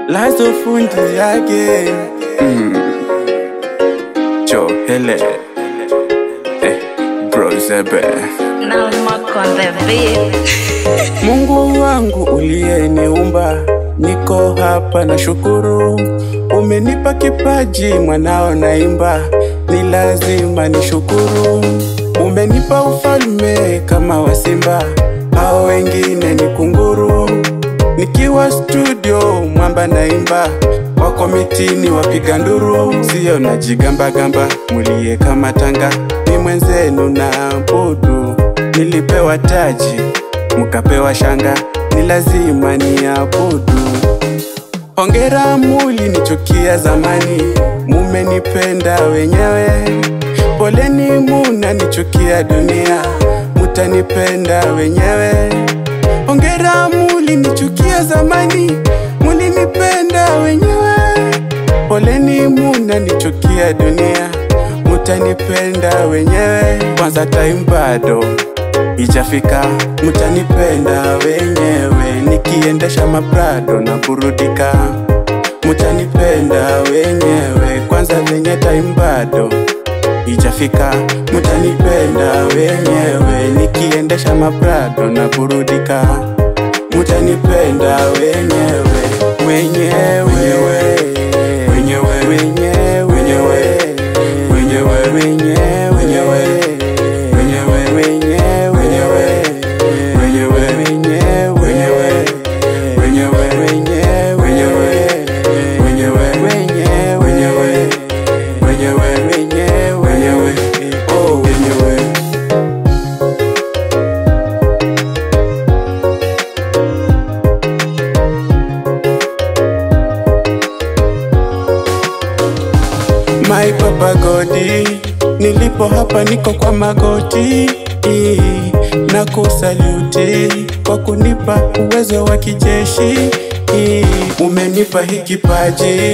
Lazo fundi yake Joe Hele Brozebe Now Mark on the beat. Mungu wangu uliyeniumba, niko hapa na shukuru. Umenipa kipaji mwanao naimba, ni lazima nishukuru. Umenipa ufalme kama wa simba, hao wengine ni kunguru. Nikiwa studio mwamba naimba, wako mitini wapiga nduru. Sio najigamba gamba, mulie kama tanga, ni mwenzenu na abudu. Nilipewa taji, mukapewa shanga, ni lazima ni abudu. Hongera muli nichukia zamani, mumenipenda wenyewe. Poleni muna nichukia dunia, mutanipenda wenyewe. Hongera muli nichukia zamani, mulinipenda wenyewe. Poleni muna nichukia dunia, mutanipenda wenyewe. Kwanza time bado ijafika, mutanipenda wenyewe. Nikiendesha maprado na burudika, mutanipenda wenyewe. Kwanza venye time bado ijafika, mutanipenda wenyewe. Nikiendesha maprado na burudika, mutanipenda wenyewe. Wenyewe wenyewe wenyewe wenyewe wenyewe wenyewe My Papa Godi, nilipo hapa niko kwa magoti, na kusaluti kwa kunipa uwezo wa kijeshi. Umenipa hiki paji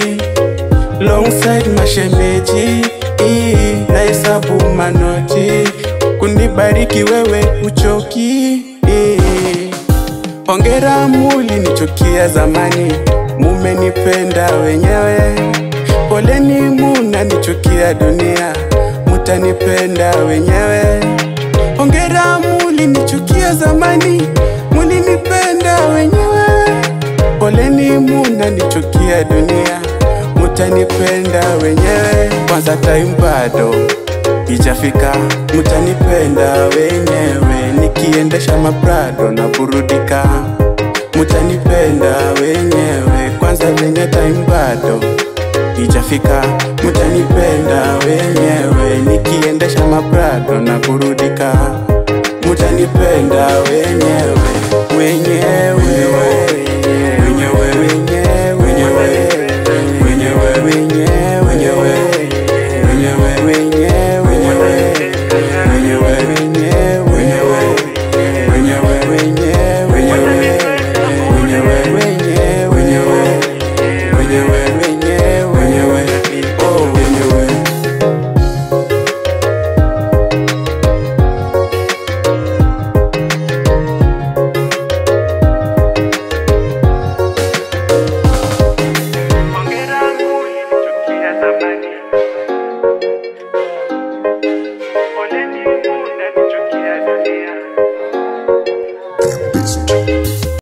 alongside mashemeji, na hesabu manoti, kunibariki wewe uchoki. Hongera muli nichukia zamani, mumenipenda wenyewe. Poleni muna nichukia dunia, mutanipenda wenyewe. Hongera muli nichukia zamani, mulinipenda wenyewe. Poleni muna nichukia dunia, mutanipenda wenyewe. Kwanza time bado ijafika, mutanipenda wenyewe. Nikiendesha maprado na burudika, mutanipenda wenyewe. Kwanza venye time bado ijafika, mutanipenda wenyewe. Nikiendesha maprado na burudika, mutanipenda wenyewe. Wenyewe